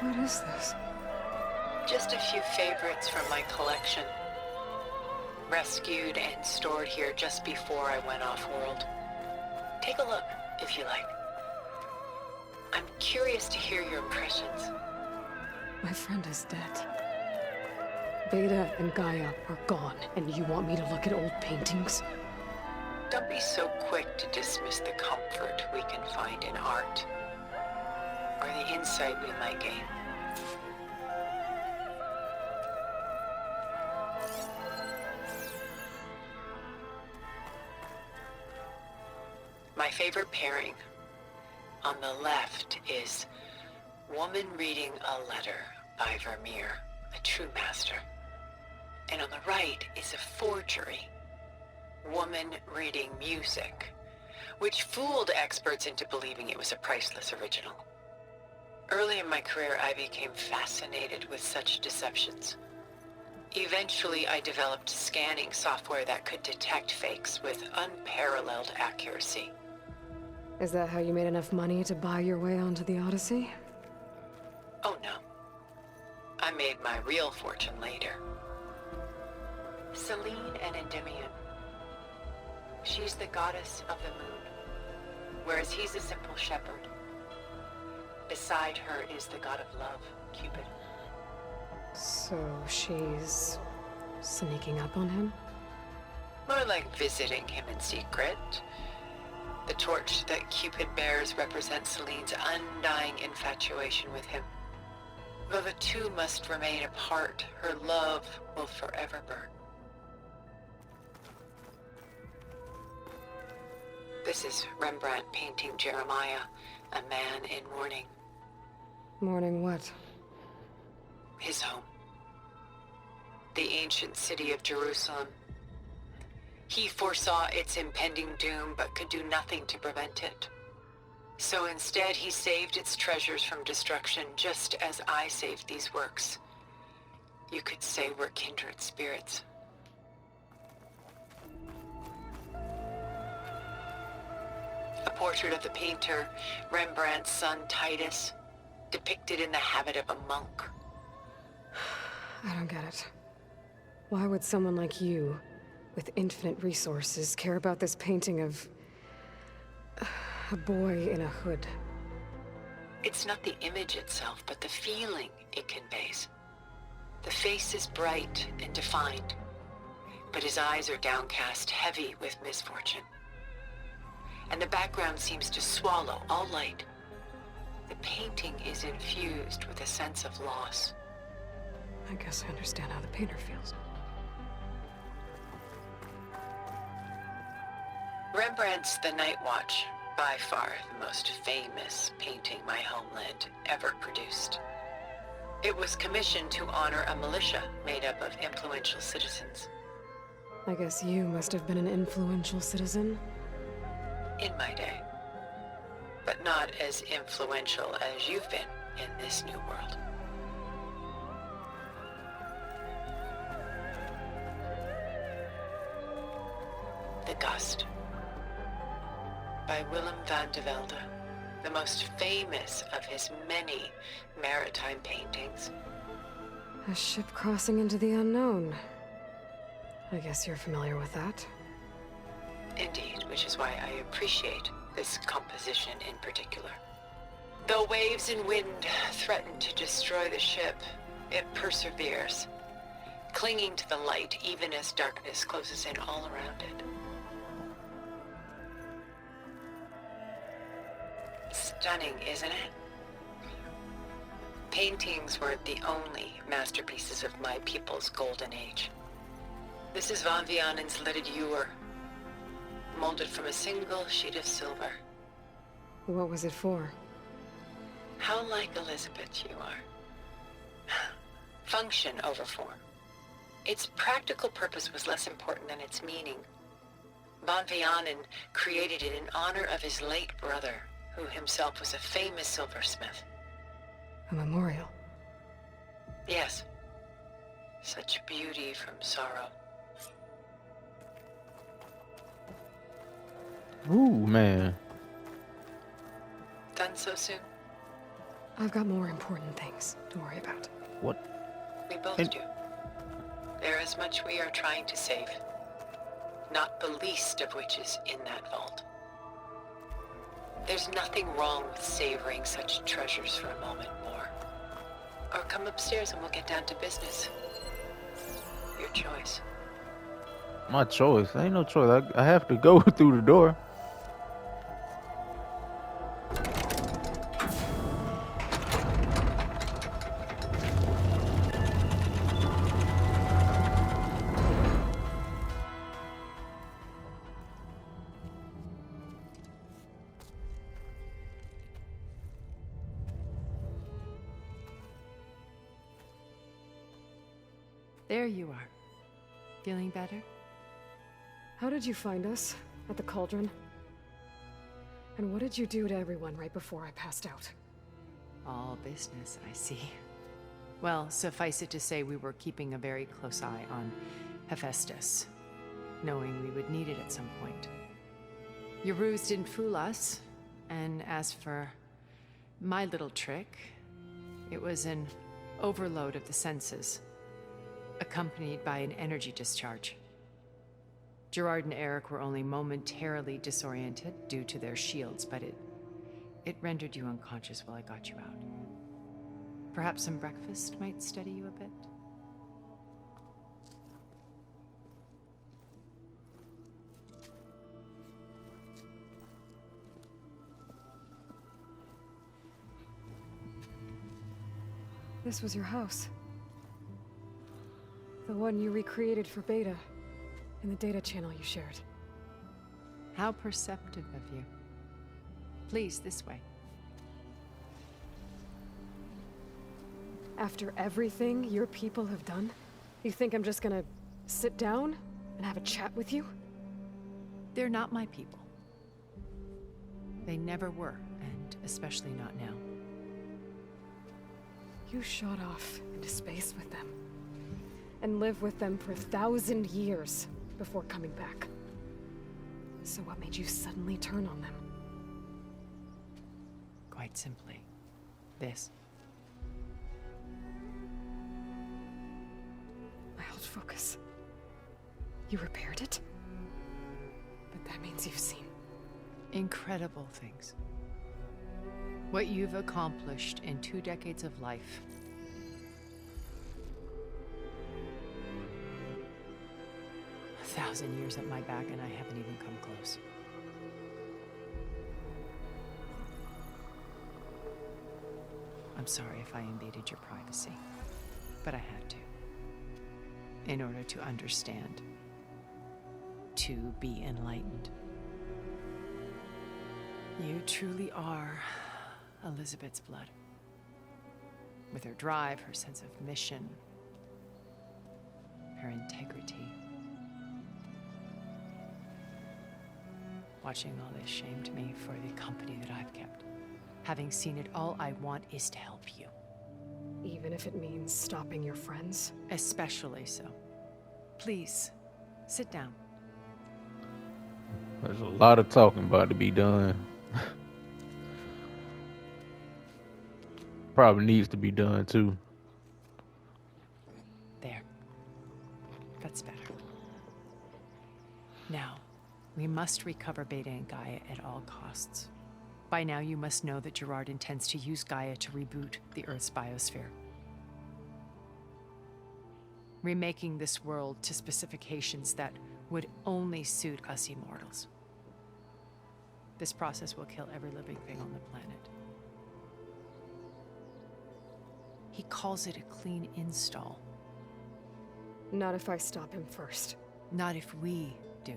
What is this? Just a few favorites from my collection. Rescued and stored here just before I went off-world. Take a look, if you like. I'm curious to hear your impressions. My friend is dead. Beta and Gaia are gone, and you want me to look at old paintings? Don't be so quick to dismiss the comfort we can find in art, or the insight we might gain. My favorite pairing on the left is Woman Reading a Letter by Vermeer, a true master. And on the right is a forgery, Woman Reading Music, which fooled experts into believing it was a priceless original. Early in my career, I became fascinated with such deceptions. Eventually, I developed scanning software that could detect fakes with unparalleled accuracy. Is that how you made enough money to buy your way onto the Odyssey? Oh no. I made my real fortune later. Selene and Endymion. She's the goddess of the moon, whereas he's a simple shepherd. Beside her is the god of love, Cupid. So she's sneaking up on him? More like visiting him in secret. The torch that Cupid bears represents Selene's undying infatuation with him. Though the two must remain apart, her love will forever burn. This is Rembrandt painting Jeremiah, a man in mourning. Mourning what? His home. The ancient city of Jerusalem. He foresaw its impending doom, but could do nothing to prevent it. So instead, he saved its treasures from destruction, just as I saved these works. You could say we're kindred spirits. A portrait of the painter, Rembrandt's son Titus, depicted in the habit of a monk. I don't get it. Why would someone like you, with infinite resources, care about this painting of a boy in a hood? It's not the image itself, but the feeling it conveys. The face is bright and defined, but his eyes are downcast, heavy with misfortune. And the background seems to swallow all light. The painting is infused with a sense of loss. I guess I understand how the painter feels. Rembrandt's The Night Watch, by far the most famous painting my homeland ever produced. It was commissioned to honor a militia made up of influential citizens. I guess you must have been an influential citizen. In my day. But not as influential as you've been in this new world. The Gust, by Willem van de Velde, the most famous of his many maritime paintings. A ship crossing into the unknown. I guess you're familiar with that. Indeed, which is why I appreciate this composition in particular. Though waves and wind threaten to destroy the ship, it perseveres, clinging to the light even as darkness closes in all around it. Stunning, isn't it? Paintings weren't the only masterpieces of my people's golden age. This is Van Vianen's Lidded Ewer, molded from a single sheet of silver. What was it for? How like Elizabeth you are. Function over form. Its practical purpose was less important than its meaning. Van Vianen created it in honor of his late brother, who himself was a famous silversmith. A memorial. Yes. Such beauty from sorrow. Ooh, man. Done so soon? I've got more important things to worry about. What? We both And do. There is much we are trying to save. Not the least of which is in that vault. There's nothing wrong with savoring such treasures for a moment more. Or come upstairs and we'll get down to business. Your choice. my choice. Ain't no choice. I have to go through the door. There you are. Feeling better? How did you find us? At the cauldron? And what did you do to everyone right before I passed out? All business, I see. Well, suffice it to say we were keeping a very close eye on Hephaestus, knowing we would need it at some point. Your ruse didn't fool us, and as for my little trick, it was an overload of the senses, accompanied by an energy discharge. Gerard and Eric were only momentarily disoriented due to their shields, but it rendered you unconscious while I got you out. Perhaps some breakfast might steady you a bit? This was your house. The one you recreated for Beta, in the data channel you shared. How perceptive of you. Please, this way. After everything your people have done, you think I'm just gonna sit down and have a chat with you? They're not my people. They never were, and especially not now. You shot off into space with them, and lived with them for 1,000 years before coming back. So what made you suddenly turn on them? Quite simply, this. My old focus. You repaired it? But that means you've seen. Incredible things. What you've accomplished in 2 decades of life. A 1,000 years at my back and I haven't even come close. I'm sorry if I invaded your privacy, but I had to. In order to understand. To be enlightened. You truly are Elizabeth's blood. With her drive, her sense of mission, her integrity. Watching all this shamed me for the company that I've kept. Having seen it, all I want is to help you. Even if it means stopping your friends? Especially so. Please, sit down. There's a lot of talking about to be done. Probably needs to be done too. There. That's better. Now, we must recover Beta and Gaia at all costs. By now, you must know that Gerard intends to use Gaia to reboot the Earth's biosphere. Remaking this world to specifications that would only suit us immortals. This process will kill every living thing on the planet. He calls it a clean install. Not if I stop him first. Not if we do.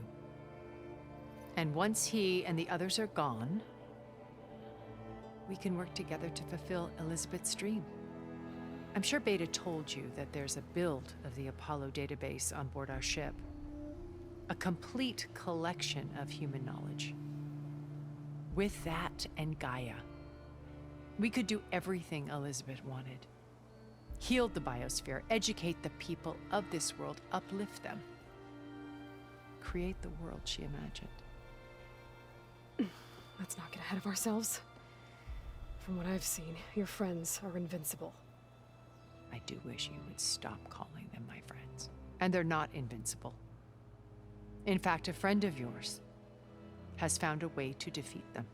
And once he and the others are gone, we can work together to fulfill Elizabeth's dream. I'm sure Beta told you that there's a build of the Apollo database on board our ship. A complete collection of human knowledge. With that and Gaia, we could do everything Elizabeth wanted. Heal the biosphere, educate the people of this world, uplift them. Create the world she imagined. Let's not get ahead of ourselves. From what I've seen, your friends are invincible. I do wish you would stop calling them my friends. And they're not invincible. In fact, a friend of yours has found a way to defeat them.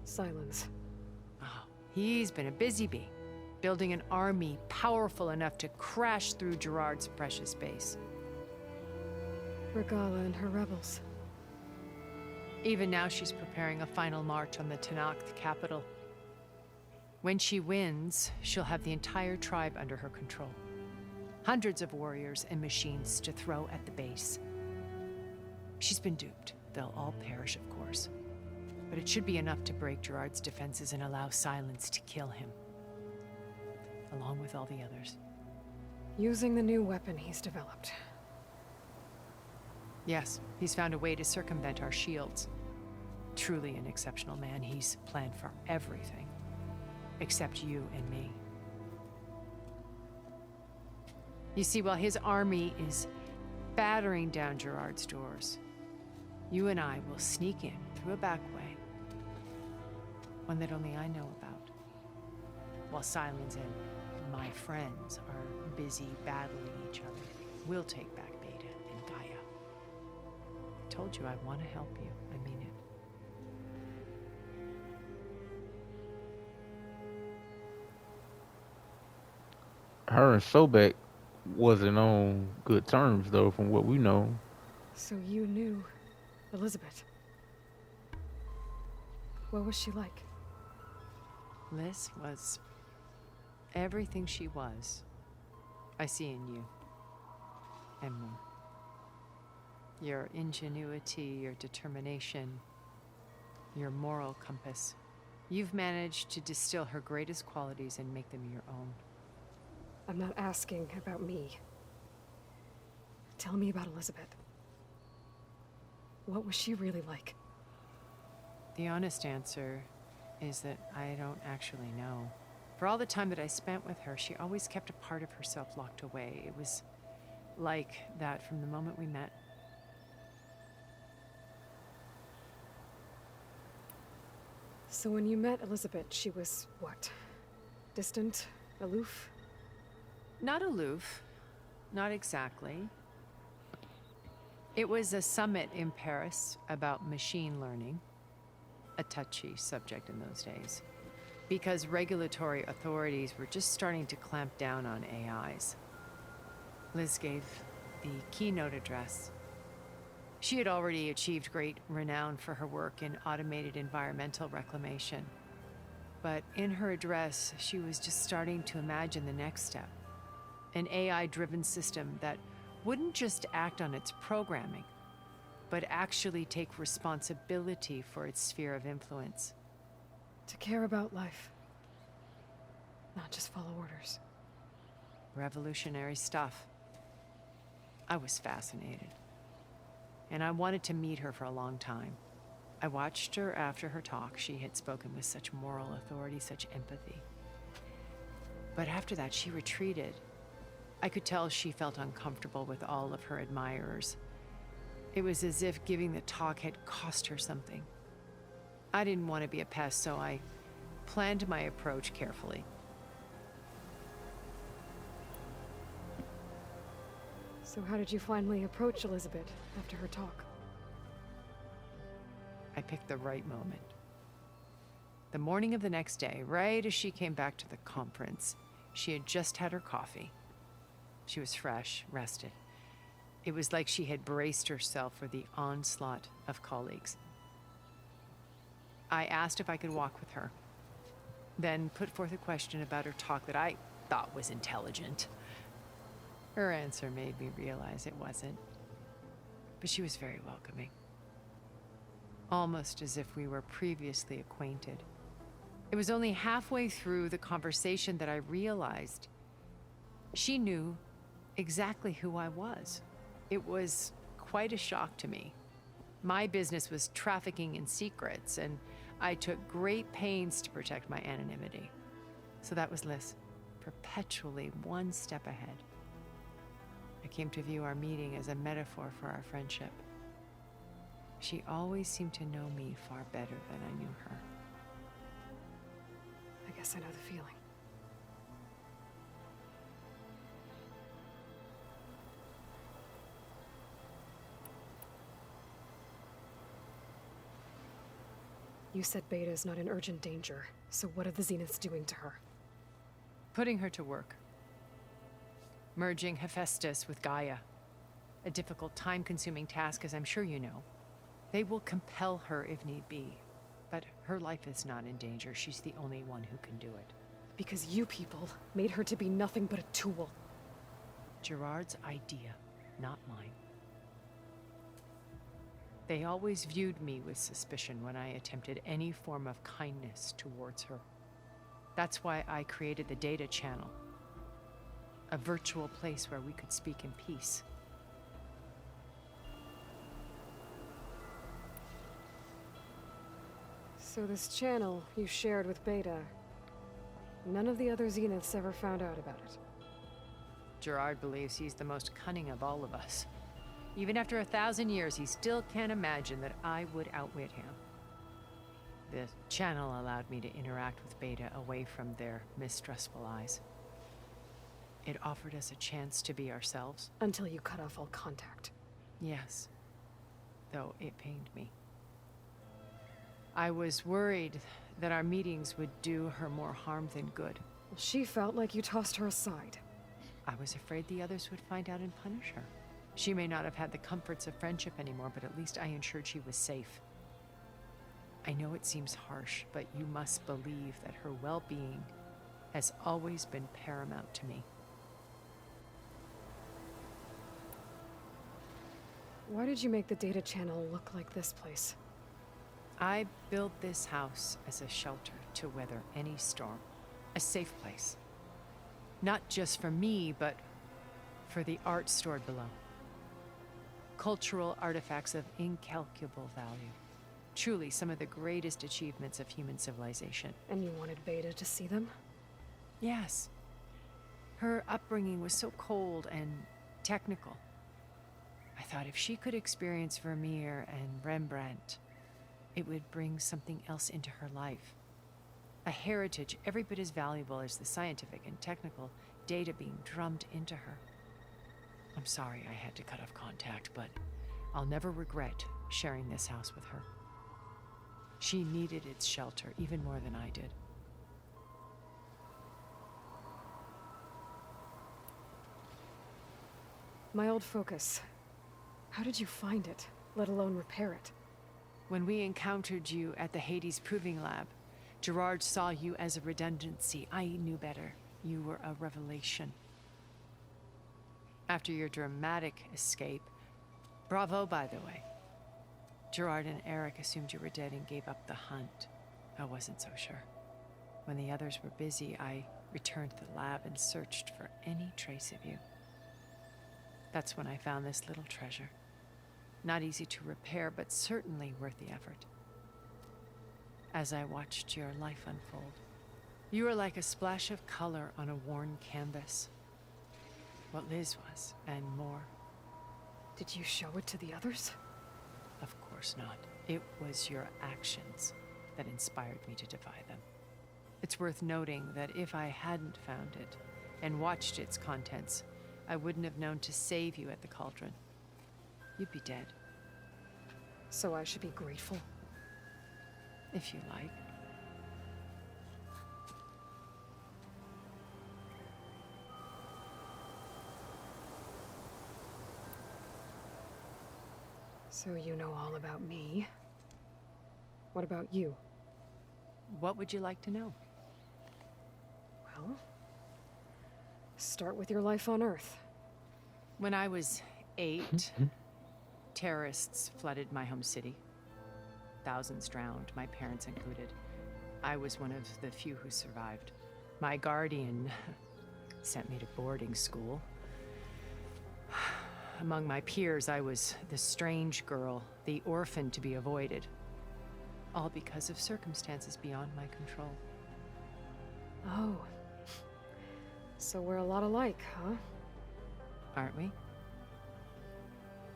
Silence. Oh, he's been a busy bee, building an army powerful enough to crash through Gerard's precious base. Regala and her rebels. Even now, she's preparing a final march on the Tenakth capital. When she wins, she'll have the entire tribe under her control. Hundreds of warriors and machines to throw at the base. She's been duped. They'll all perish, of course. But it should be enough to break Gerard's defenses and allow Silence to kill him. Along with all the others. Using the new weapon he's developed. Yes, he's found a way to circumvent our shields. Truly an exceptional man. He's planned for everything. Except you and me. You see, while his army is battering down Gerard's doors, you and I will sneak in through a back way. One that only I know about. While Silence and my friends are busy battling each other, we'll take back Beta and Gaia. I told you I want to help you. I mean it. Her and Sobek wasn't on good terms, though, from what we know. So you knew Elizabeth. What was she like? Liz was everything she was. I see in you. And more. Your ingenuity, your determination, your moral compass. You've managed to distill her greatest qualities and make them your own. I'm not asking about me. Tell me about Elizabeth. What was she really like? The honest answer is that I don't actually know. For all the time that I spent with her, she always kept a part of herself locked away. It was like that from the moment we met. So when you met Elizabeth, she was what? Distant? Aloof? Not aloof. Not exactly. It was a summit in Paris about machine learning. A touchy subject in those days. Because regulatory authorities were just starting to clamp down on AIs. Liz gave the keynote address. She had already achieved great renown for her work in automated environmental reclamation. But in her address, she was just starting to imagine the next step. An AI-driven system that wouldn't just act on its programming, but actually take responsibility for its sphere of influence. To care about life. Not just follow orders. Revolutionary stuff. I was fascinated. And I wanted to meet her for a long time. I watched her after her talk. She had spoken with such moral authority, such empathy. But after that, she retreated. I could tell she felt uncomfortable with all of her admirers. It was as if giving the talk had cost her something. I didn't want to be a pest, so I planned my approach carefully. So how did you finally approach Elizabeth after her talk? I picked the right moment. The morning of the next day, right as she came back to the conference, she had just had her coffee. She was fresh, rested. It was like she had braced herself for the onslaught of colleagues. I asked if I could walk with her, then put forth a question about her talk that I thought was intelligent. Her answer made me realize it wasn't, but she was very welcoming. Almost as if we were previously acquainted. It was only halfway through the conversation that I realized she knew exactly who I was. It was quite a shock to me. My business was trafficking in secrets, and I took great pains to protect my anonymity. So that was Liz, perpetually one step ahead. I came to view our meeting as a metaphor for our friendship. She always seemed to know me far better than I knew her. guess I know the feeling. You said Beta is not in urgent danger, so what are the Zeniths doing to her? Putting her to work. Merging Hephaestus with Gaia. A difficult, time-consuming task, as I'm sure you know. They will compel her if need be. But her life is not in danger. She's the only one who can do it. Because you people made her to be nothing but a tool. Gerard's idea, not mine. They always viewed me with suspicion when I attempted any form of kindness towards her. That's why I created the data channel. A virtual place where we could speak in peace. So this channel you shared with Beta, none of the other Zeniths ever found out about it. Gerard believes he's the most cunning of all of us. Even after 1,000 years, he still can't imagine that I would outwit him. The channel allowed me to interact with Beta away from their mistrustful eyes. It offered us a chance to be ourselves. Until you cut off all contact. Yes, though it pained me. I was worried that our meetings would do her more harm than good. Well, she felt like you tossed her aside. I was afraid the others would find out and punish her. She may not have had the comforts of friendship anymore, but at least I ensured she was safe. I know it seems harsh, but you must believe that her well-being has always been paramount to me. Why did you make the data channel look like this place? I built this house as a shelter to weather any storm. A safe place. Not just for me, but for the art stored below. Cultural artifacts of incalculable value. Truly some of the greatest achievements of human civilization. And you wanted Beta to see them? Yes. Her upbringing was so cold and technical. I thought if she could experience Vermeer and Rembrandt, it would bring something else into her life. A heritage every bit as valuable as the scientific and technical data being drummed into her. I'm sorry I had to cut off contact, but I'll never regret sharing this house with her. She needed its shelter even more than I did. My old focus. How did you find it, let alone repair it? When we encountered you at the Hades Proving Lab, Gerard saw you as a redundancy. I knew better. You were a revelation. After your dramatic escape, bravo, by the way. Gerard and Eric assumed you were dead and gave up the hunt. I wasn't so sure. When the others were busy, I returned to the lab and searched for any trace of you. That's when I found this little treasure. Not easy to repair, but certainly worth the effort. As I watched your life unfold, you were like a splash of color on a worn canvas. What Liz was, and more. Did you show it to the others? Of course not. It was your actions that inspired me to defy them. It's worth noting that if I hadn't found it and watched its contents, I wouldn't have known to save you at the cauldron. You'd be dead. So I should be grateful? If you like. So you know all about me. What about you? What would you like to know? Well, start with your life on Earth. When I was 8, terrorists flooded my home city. Thousands drowned, my parents included. I was one of the few who survived. My guardian sent me to boarding school. Among my peers, I was the strange girl, the orphan to be avoided. All because of circumstances beyond my control. Oh. So we're a lot alike, huh? Aren't we?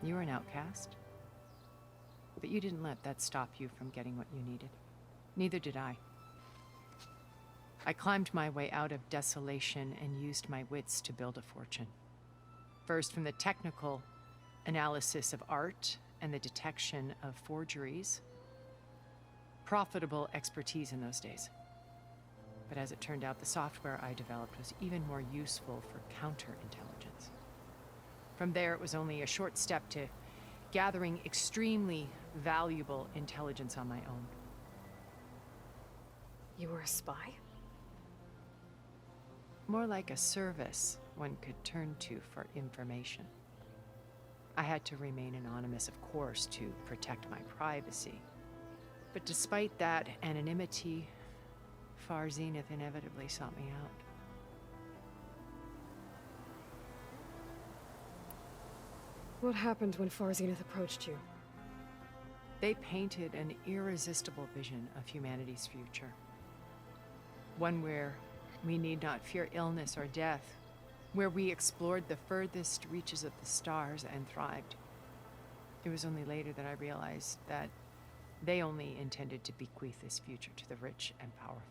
You were an outcast. But you didn't let that stop you from getting what you needed. Neither did I. I climbed my way out of desolation and used my wits to build a fortune. First, from the technical analysis of art and the detection of forgeries. Profitable expertise in those days. But as it turned out, the software I developed was even more useful for counterintelligence. From there, it was only a short step to gathering extremely valuable intelligence on my own. You were a spy? More like a service one could turn to for information. I had to remain anonymous, of course, to protect my privacy. But despite that anonymity, Far Zenith inevitably sought me out. What happened when Far Zenith approached you? They painted an irresistible vision of humanity's future. One where we need not fear illness or death, where we explored the furthest reaches of the stars and thrived. It was only later that I realized that they only intended to bequeath this future to the rich and powerful.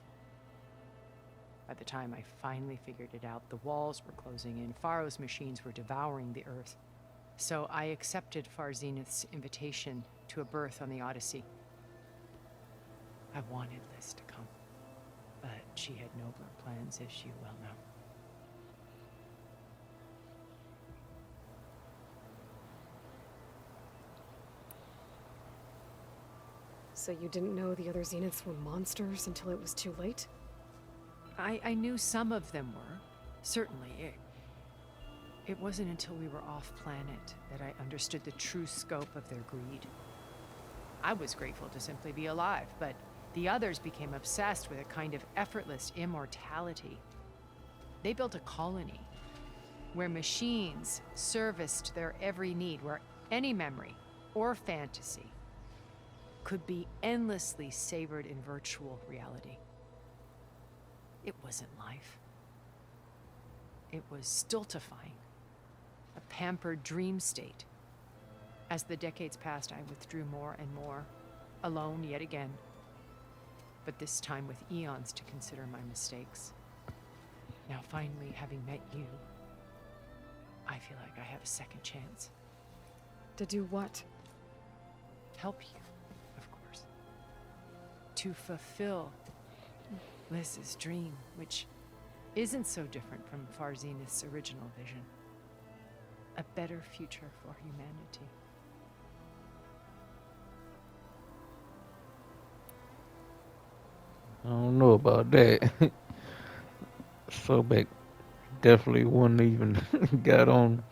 By the time I finally figured it out, the walls were closing in, Pharaoh's machines were devouring the Earth. So I accepted Far Zenith's invitation to a berth on the Odyssey. I wanted Liz to come, but she had nobler plans, as you well know. So you didn't know the other Zeniths were monsters until it was too late? I knew some of them were, certainly. It wasn't until we were off-planet that I understood the true scope of their greed. I was grateful to simply be alive, but the others became obsessed with a kind of effortless immortality. They built a colony where machines serviced their every need, where any memory or fantasy could be endlessly savored in virtual reality. It wasn't life. It was stultifying, a pampered dream state. As the decades passed, I withdrew more and more, alone yet again, but this time with eons to consider my mistakes. Now finally, having met you, I feel like I have a second chance. To do what? Help you, of course. To fulfill Liz's dream, which isn't so different from Far Zenith's original vision. A better future for humanity. I don't know about that. Sobek definitely wouldn't even got on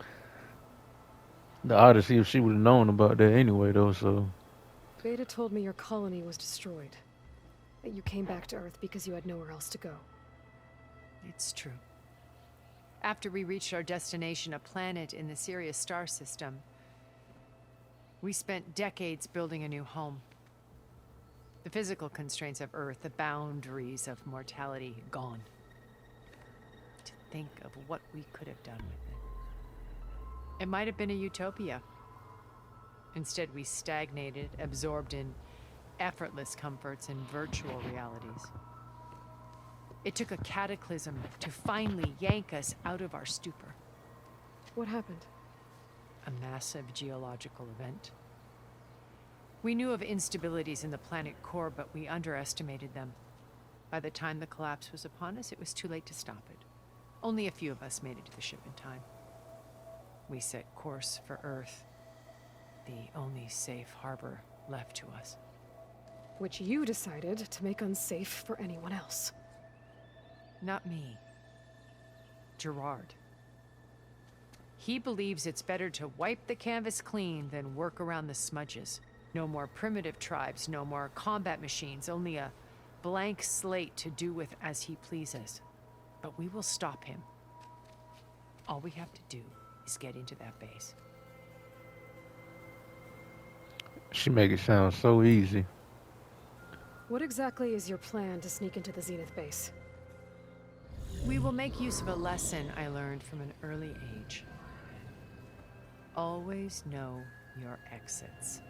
the Odyssey if she would have known about that anyway, though. So Beta told me your colony was destroyed. That you came back to Earth because you had nowhere else to go. It's true. After we reached our destination, a planet in the Sirius star system, we spent decades building a new home. The physical constraints of Earth, the boundaries of mortality, gone. To think of what we could have done with it. It might have been a utopia. Instead, we stagnated, absorbed in effortless comforts and virtual realities. It took a cataclysm to finally yank us out of our stupor. What happened? A massive geological event. We knew of instabilities in the planet core, but we underestimated them. By the time the collapse was upon us, it was too late to stop it. Only a few of us made it to the ship in time. We set course for Earth, the only safe harbor left to us. Which you decided to make unsafe for anyone else. Not me. Gerard. He believes it's better to wipe the canvas clean than work around the smudges. No more primitive tribes, no more combat machines, only a blank slate to do with as he pleases. But we will stop him. All we have to do is get into that base. she make it sound so easy. What exactly is your plan to sneak into the Zenith base? We will make use of a lesson I learned from an early age. Always know your exits.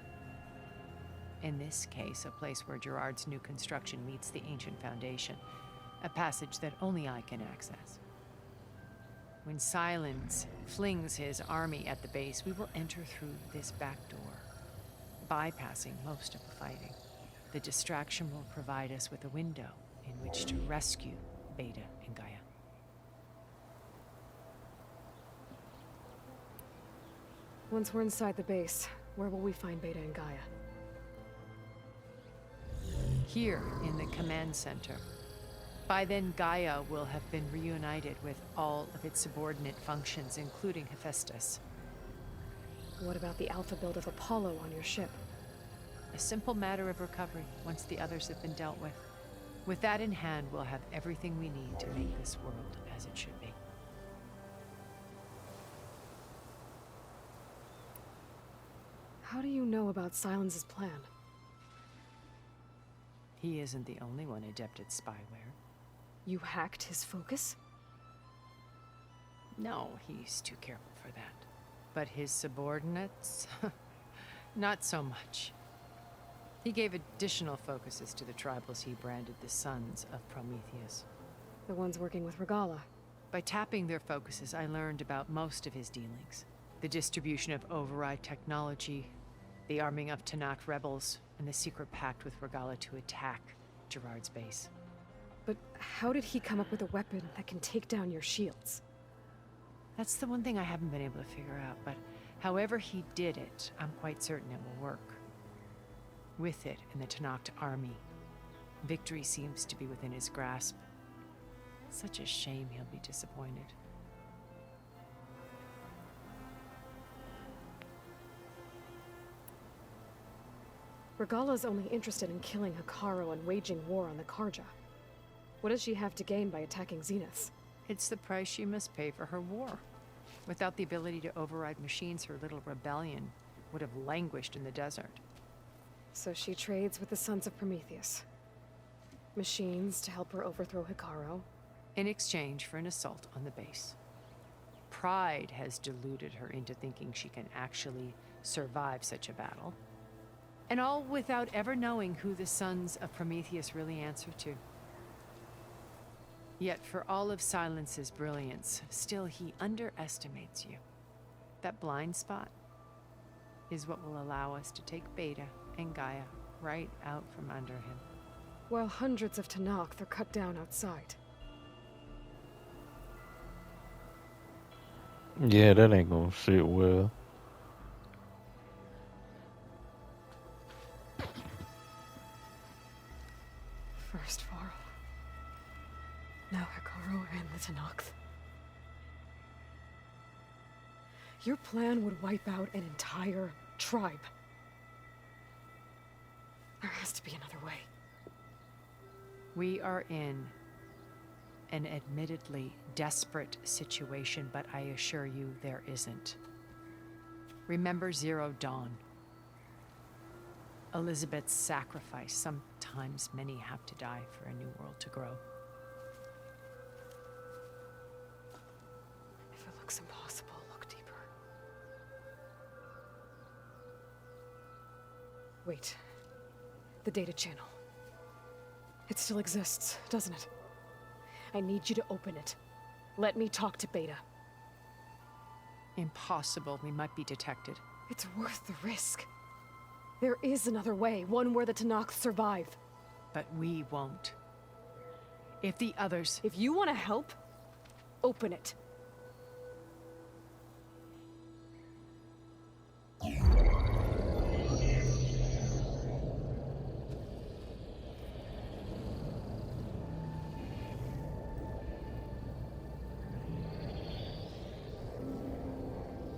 In this case, a place where Gerard's new construction meets the ancient foundation. a passage that only I can access. When Silence flings his army at the base, we will enter through this back door, bypassing most of the fighting. The distraction will provide us with a window in which to rescue Beta and Gaia. Once we're inside the base, where will we find Beta and Gaia? Here in the command center. By then, Gaia will have been reunited with all of its subordinate functions, including Hephaestus. What about the alpha build of Apollo on your ship? A simple matter of recovery once the others have been dealt with. With that in hand, we'll have everything we need to make this world as it should be. How do you know about Silence's plan? He isn't the only one adept at spyware. You hacked his focus? No, he's too careful for that. But his subordinates? Not so much. He gave additional focuses to the tribals he branded the Sons of Prometheus. The ones working with Regala. By tapping their focuses, I learned about most of his dealings. The distribution of override technology, the arming of Tanakh rebels, and the secret pact with Regala to attack Gerard's base. But how did he come up with a weapon that can take down your shields? That's the one thing I haven't been able to figure out, but however he did it, I'm quite certain it will work. With it and the Tanakh army, victory seems to be within his grasp. Such a shame he'll be disappointed. Regala's only interested in killing Hekarro and waging war on the Karja. What does she have to gain by attacking Zenith? It's the price she must pay for her war. Without the ability to override machines, her little rebellion would have languished in the desert. So she trades with the Sons of Prometheus. Machines to help her overthrow Hekarro. In exchange for an assault on the base. Pride has deluded her into thinking she can actually survive such a battle. And all without ever knowing who the Sons of Prometheus really answer to. Yet for all of Silence's brilliance, still he underestimates you. That blind spot is what will allow us to take Beta and Gaia right out from under him. While hundreds of Tanakh are cut down outside. Yeah, that ain't gonna sit well. First Varl. Now Hekarro and the Tanakh. Your plan would wipe out an entire tribe. There has to be another way. We are in an admittedly desperate situation, but I assure you there isn't. Remember Zero Dawn. Elizabeth's sacrifice. Sometimes many have to die for a new world to grow. If it looks impossible, look deeper. Wait. The data channel. It still exists, doesn't it? I need you to open it. Let me talk to Beta. Impossible. We might be detected. It's worth the risk. There is another way, one where the Tanakh survive. But we won't. If the others... If you want to help, open it.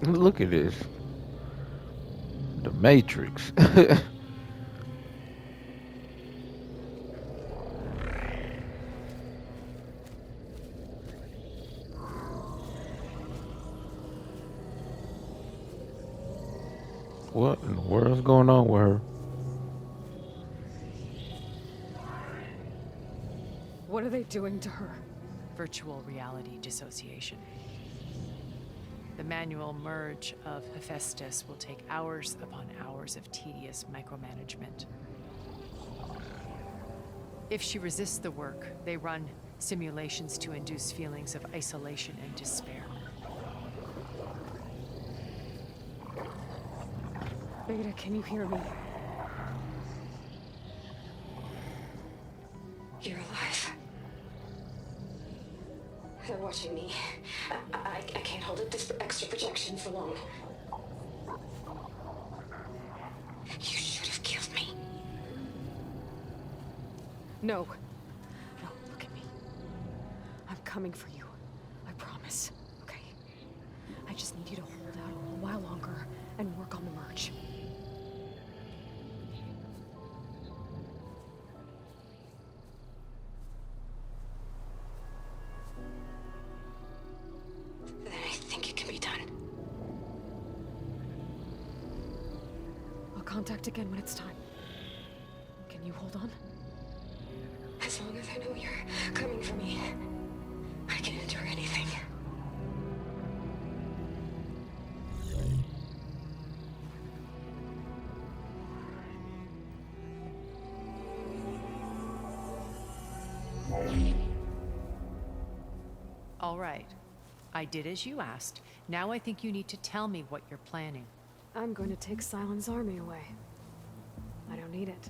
Look at this. The Matrix. What in the world's going on with her? What are they doing to her? Virtual reality dissociation. The manual merge of Hephaestus will take hours upon hours of tedious micromanagement. If she resists the work, they run Simulations to induce feelings of isolation and despair. Beta, can you hear me? You're alive. They're watching me. I can't hold up this extra projection for long. You should have killed me. No. No, look at me. I'm coming for you. I promise. Okay? I just need you to hold out a little while longer and work on the merge. Then I think it can be done. I'll contact again when it's time. Can you hold on? As long as I know you're coming for me, I can endure anything. All right. I did as you asked. Now I think you need to tell me what you're planning. I'm going to take Silent's army away. I don't need it.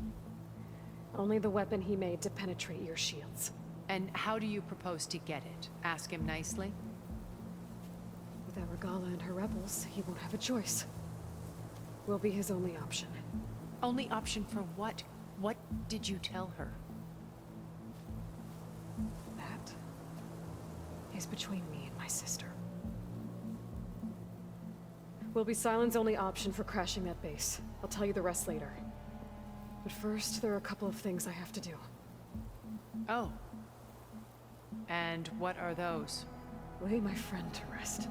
Only the weapon he made to penetrate your shields. And how do you propose to get it? Ask him nicely? Without Regala and her rebels, he won't have a choice. We'll be his only option. Only option for what? What did you tell her? That is between me and my sister. Will be Silent's only option for crashing that base. I'll tell you the rest later. But first, there are a couple of things I have to do. Oh. And what are those? Lay my friend to rest.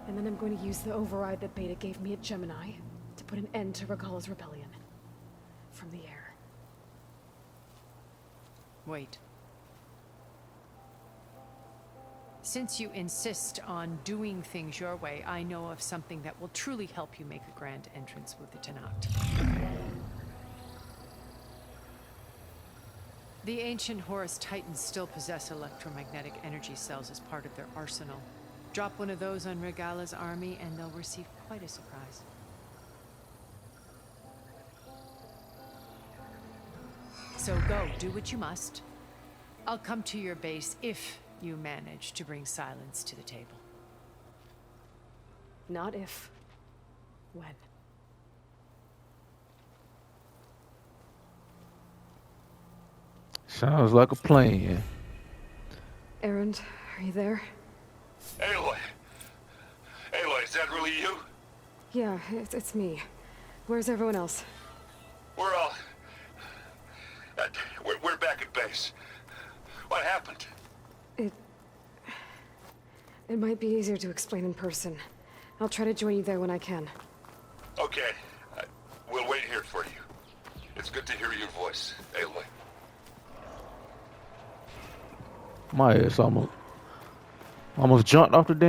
And then I'm going to use the override that Beta gave me at Gemini to put an end to Regala's rebellion. From the air. Wait. Since you insist on doing things your way, I know of something that will truly help you make a grand entrance with the Tenat. The ancient Horus Titans still possess electromagnetic energy cells as part of their arsenal. Drop one of those on Regala's army and they'll receive quite a surprise. So go, do what you must. I'll come to your base if you manage to bring Silence to the table. Not if. When. Sounds like a plan. Erend, are you there? Aloy! Aloy, is that really you? Yeah, it's me. Where's everyone else? We're all... we're back at base. What happened? It might be easier to explain in person. I'll try to join you there when I can. Okay. We'll wait here for you. It's good to hear your voice, Aloy. My ass almost jumped off the damn